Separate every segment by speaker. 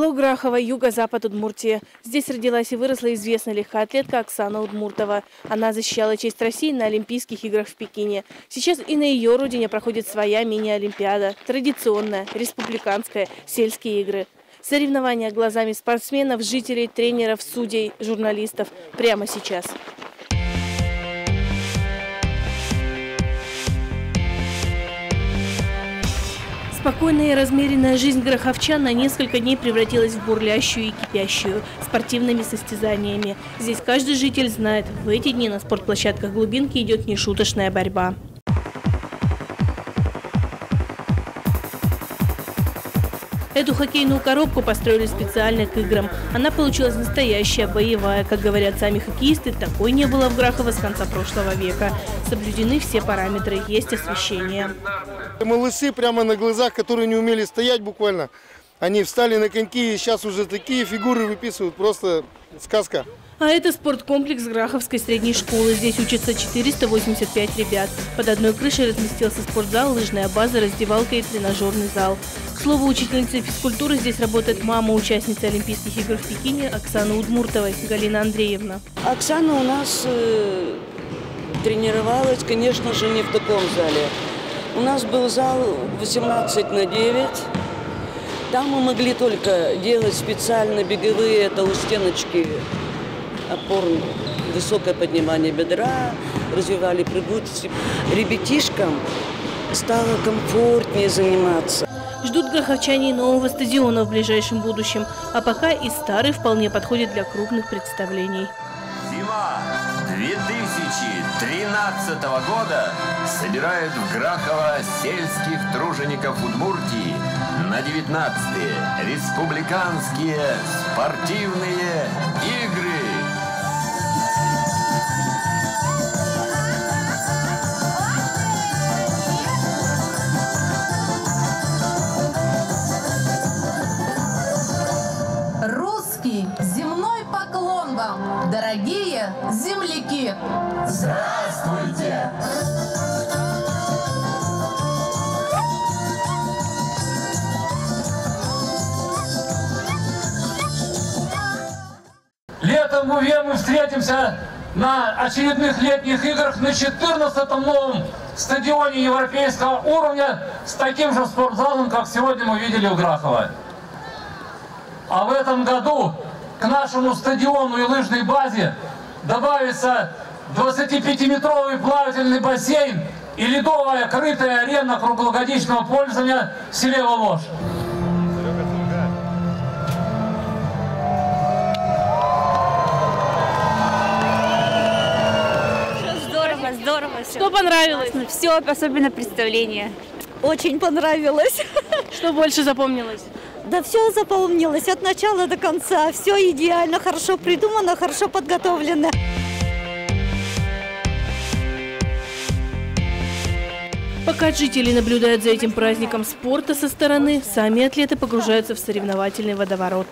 Speaker 1: Село Грахово, юго-запад Удмуртии. Здесь родилась и выросла известная легкоатлетка Оксана Удмуртова. Она защищала честь России на Олимпийских играх в Пекине. Сейчас и на ее родине проходит своя мини-олимпиада. Традиционная, республиканская, сельские игры. Соревнования глазами спортсменов, жителей, тренеров, судей, журналистов. Прямо сейчас. Спокойная и размеренная жизнь граховчан на несколько дней превратилась в бурлящую и кипящую спортивными состязаниями. Здесь каждый житель знает, в эти дни на спортплощадках глубинки идет нешуточная борьба. Эту хоккейную коробку построили специально к играм. Она получилась настоящая, боевая. Как говорят сами хоккеисты, такой не было в Грахово с конца прошлого века. Соблюдены все параметры, есть освещение.
Speaker 2: Малыши прямо на глазах, которые не умели стоять буквально. Они встали на коньки и сейчас уже такие фигуры выписывают. Просто сказка.
Speaker 1: А это спорткомплекс Граховской средней школы. Здесь учатся 485 ребят. Под одной крышей разместился спортзал, лыжная база, раздевалка и тренажерный зал. К слову, учительницей физкультуры здесь работает мама участницы Олимпийских игр в Пекине Оксаны Удмуртовой, Галина Андреевна.
Speaker 3: Оксана у нас тренировалась, конечно же, не в таком зале. У нас был зал 18/9. Там мы могли только делать специально беговые толстеночки, опор, высокое поднимание бедра, развивали прыгучесть. Ребятишкам стало комфортнее заниматься.
Speaker 1: Ждут граховчане нового стадиона в ближайшем будущем, а пока и старый вполне подходит для крупных представлений.
Speaker 4: Зима 2013 года собирает в Грахово сельских тружеников Удмуртии на 19-е республиканские спортивные игры.
Speaker 5: Русский земной поклон вам, дорогие земляки! Здравствуйте!
Speaker 6: Летом в Уве мы встретимся на очередных летних играх на 14-м новом стадионе европейского уровня с таким же спортзалом, как сегодня мы видели в Грахово. А в этом году к нашему стадиону и лыжной базе добавится 25-метровый плавательный бассейн и ледовая крытая арена круглогодичного пользования в селе Волошь.
Speaker 7: Здорово.
Speaker 1: Что понравилось?
Speaker 7: Все, особенно представление.
Speaker 8: Очень понравилось.
Speaker 1: Что больше запомнилось?
Speaker 8: Да все запомнилось от начала до конца. Все идеально, хорошо придумано, хорошо подготовлено.
Speaker 1: Пока жители наблюдают за этим праздником спорта со стороны, сами атлеты погружаются в соревновательный водоворот.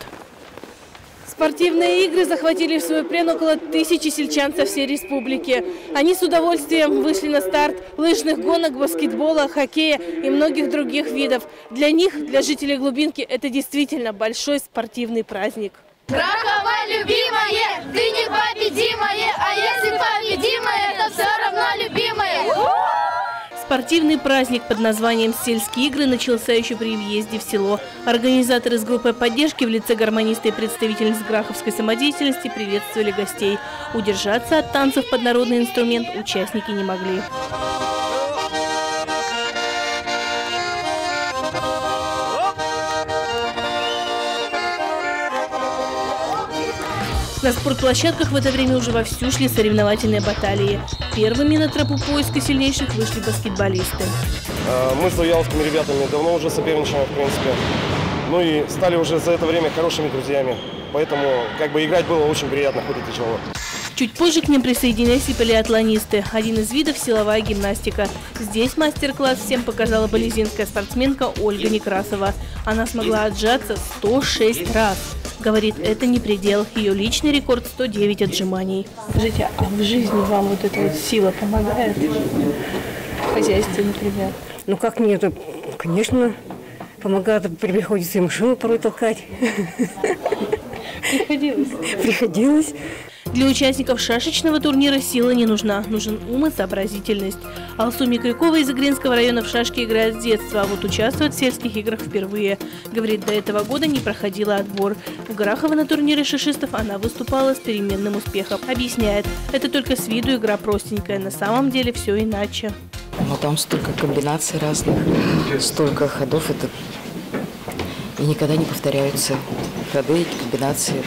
Speaker 1: Спортивные игры захватили в свой плен около 1000 сельчан со всей республики. Они с удовольствием вышли на старт лыжных гонок, баскетбола, хоккея и многих других видов. Для них, для жителей глубинки, это действительно большой спортивный праздник.
Speaker 9: Грахово любимое, ты непобедимое, а если победимое, то все равно любимое.
Speaker 1: Спортивный праздник под названием «Сельские игры» начался еще при въезде в село. Организаторы с группой поддержки в лице гармониста и представительниц граховской самодеятельности приветствовали гостей. Удержаться от танцев под народный инструмент участники не могли. На спортплощадках в это время уже вовсю шли соревновательные баталии. Первыми на тропу поиска сильнейших вышли баскетболисты.
Speaker 2: Мы с завьяловскими ребятами давно уже соперничаем, в принципе. Ну и стали уже за это время хорошими друзьями. Поэтому играть было очень приятно, хоть и тяжело.
Speaker 1: Чуть позже к ним присоединились и полиатлонисты. Один из видов – силовая гимнастика. Здесь мастер-класс всем показала болезинская спортсменка Ольга Некрасова. Она смогла отжаться 106 раз. Говорит, это не предел. Ее личный рекорд – 109 отжиманий. Скажите, а в жизни вам вот эта вот сила помогает? В хозяйстве, например?
Speaker 10: Ну как нет? Конечно. Помогает, приходится и машину порой толкать.
Speaker 1: Приходилось?
Speaker 10: Приходилось.
Speaker 1: Для участников шашечного турнира сила не нужна. Нужен ум и сообразительность. Алсу Микрюкова из Игринского района в шашки играет с детства, а вот участвует в сельских играх впервые. Говорит, до этого года не проходила отбор. В Грахово на турнире шашистов она выступала с переменным успехом. Объясняет, это только с виду игра простенькая, на самом деле все иначе.
Speaker 11: Но там столько комбинаций разных, столько ходов, это и никогда не повторяются. Ходы и комбинации,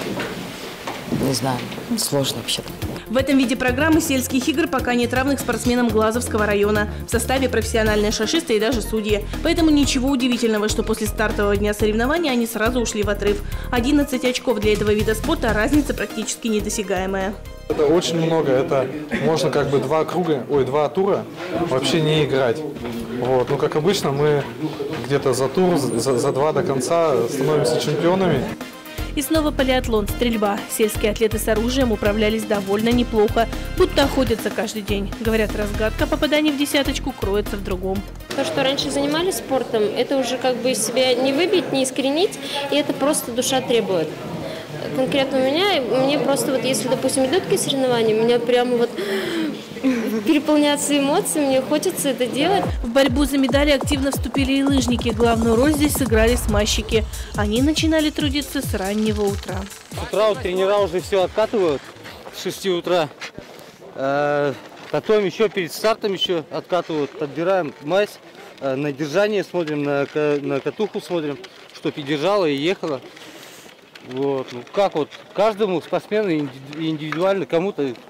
Speaker 11: не знаю, сложно вообще-то.
Speaker 1: В этом виде программы сельских игр пока нет равных спортсменам Глазовского района. В составе профессиональные шашисты и даже судьи. Поэтому ничего удивительного, что после стартового дня соревнований они сразу ушли в отрыв. 11 очков для этого вида спорта, а разница практически недосягаемая.
Speaker 12: Это очень много, это можно как бы два тура вообще не играть. Вот. Ну, как обычно, мы где-то за тур, за два до конца становимся чемпионами.
Speaker 1: И снова полиатлон, стрельба. Сельские атлеты с оружием управлялись довольно неплохо, будто охотятся каждый день. Говорят, разгадка попадания в десяточку кроется в другом.
Speaker 13: То, что раньше занимались спортом, это уже как бы из себя не выбить, не искоренить, и это просто душа требует. Конкретно у меня, мне просто вот если, допустим, идут такие соревнования, меня прямо вот переполняются эмоции, мне хочется это делать.
Speaker 1: В борьбу за медали активно вступили и лыжники. Главную роль здесь сыграли смазчики. Они начинали трудиться с раннего утра.
Speaker 14: С утра вот тренера уже все откатывают с 6 утра. Потом еще перед стартом еще откатывают, подбираем мазь, на держание смотрим, на катуху смотрим, чтоб и держала, и ехала. Вот. Ну, как вот каждому спортсмену индивидуально,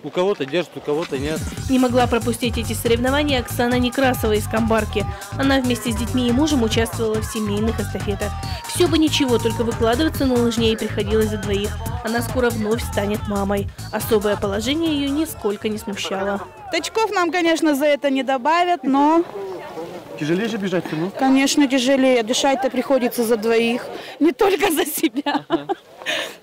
Speaker 14: у кого-то держит, у кого-то нет.
Speaker 1: Не могла пропустить эти соревнования Оксана Некрасова из Камбарки. Она вместе с детьми и мужем участвовала в семейных эстафетах. Все бы ничего, только выкладываться на лыжне ей приходилось за двоих. Она скоро вновь станет мамой. Особое положение ее нисколько не смущало.
Speaker 15: Очков нам, конечно, за это не добавят, но...
Speaker 2: Тяжелее же бежать, ну?
Speaker 15: Конечно, тяжелее. Дышать-то приходится за двоих, не только за себя.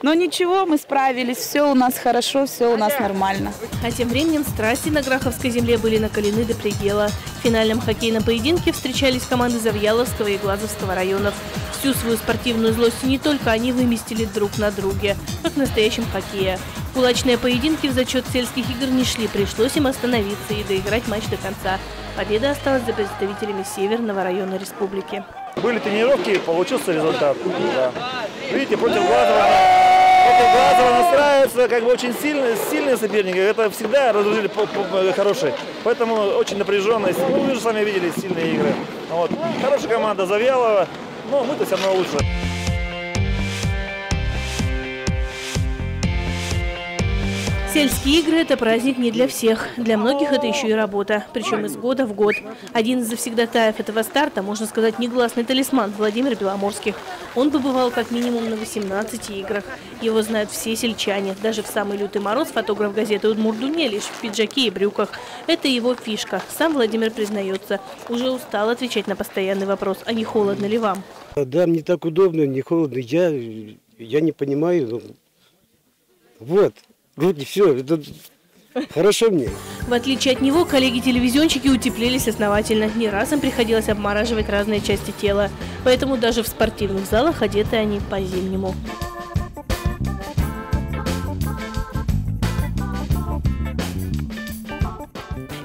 Speaker 15: Но ничего, мы справились, все у нас хорошо, все у нас нормально.
Speaker 1: А тем временем страсти на Граховской земле были накалены до предела. В финальном хоккейном поединке встречались команды Завьяловского и Глазовского районов. Всю свою спортивную злость не только они выместили друг на друге, как в настоящем хоккее. Кулачные поединки в зачет сельских игр не шли, пришлось им остановиться и доиграть матч до конца. Победа осталась за представителями Северного района республики.
Speaker 16: Были тренировки, получился результат. Да. Видите, против Глазова настраиваются как бы очень сильные соперники. Это всегда разрушили хорошие. Поэтому очень напряженность. Ну, вы же сами видели сильные игры. Вот. Хорошая команда Завьялова, но мы-то все равно лучше.
Speaker 1: Сельские игры – это праздник не для всех. Для многих это еще и работа, причем из года в год. Один из завсегдатаев этого старта, можно сказать, негласный талисман Владимир Беломорских. Он побывал как минимум на 18 играх. Его знают все сельчане. Даже в самый лютый мороз фотограф газеты «Удмурт-Ду» не лишь в пиджаке и брюках. Это его фишка. Сам Владимир признается, уже устал отвечать на постоянный вопрос, а не холодно ли вам?
Speaker 17: Да, мне так удобно, не холодно. Я не понимаю. Вот. Вроде все, это хорошо мне.
Speaker 1: В отличие от него, коллеги-телевизионщики утеплились основательно. Не раз им приходилось обмораживать разные части тела. Поэтому даже в спортивных залах одеты они по-зимнему.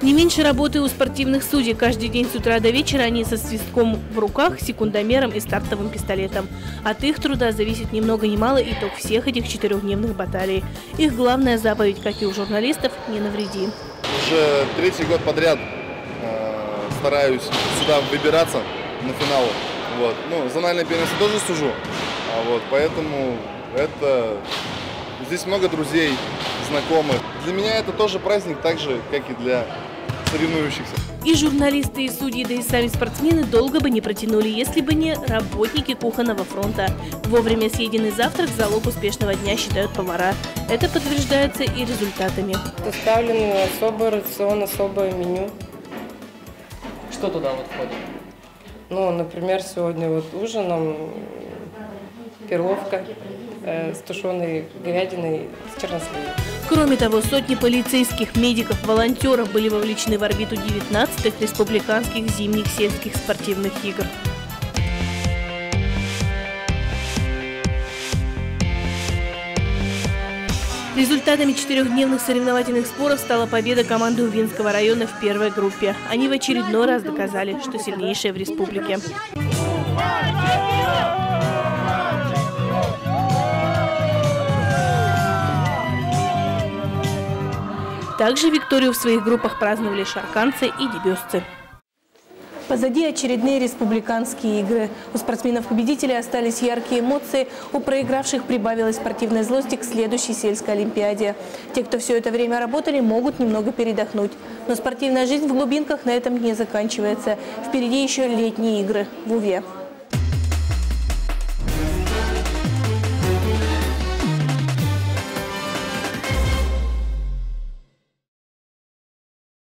Speaker 1: Не меньше работы у спортивных судей. Каждый день с утра до вечера они со свистком в руках, секундомером и стартовым пистолетом. От их труда зависит ни много ни мало итог всех этих 4-дневных баталий. Их главная заповедь, как и у журналистов, не навреди.
Speaker 18: Уже третий год подряд стараюсь сюда выбираться на финал. Вот. Ну, зональное первенство тоже сужу, поэтому здесь много друзей, знакомых. Для меня это тоже праздник, так же, как и для соревнующихся.
Speaker 1: И журналисты, и судьи, да и сами спортсмены долго бы не протянули, если бы не работники кухонного фронта. Вовремя съеденный завтрак – залог успешного дня, считают повара. Это подтверждается и результатами.
Speaker 19: Составлен особый рацион, особое меню.
Speaker 20: Что туда вот входит?
Speaker 19: Ну, например, сегодня вот ужином перловка с тушеной говядиной с черносливом.
Speaker 1: Кроме того, сотни полицейских, медиков, волонтеров были вовлечены в орбиту 19-х республиканских зимних сельских спортивных игр. Результатами 4-дневных соревновательных споров стала победа команды Увинского района в первой группе. Они в очередной раз доказали, что сильнейшие в республике. Также викторию в своих группах праздновали шарканцы и дебесцы. Позади очередные республиканские игры. У спортсменов-победителей остались яркие эмоции, у проигравших прибавилось спортивной злости к следующей сельской олимпиаде. Те, кто все это время работали, могут немного передохнуть. Но спортивная жизнь в глубинках на этом не заканчивается. Впереди еще летние игры в Уве.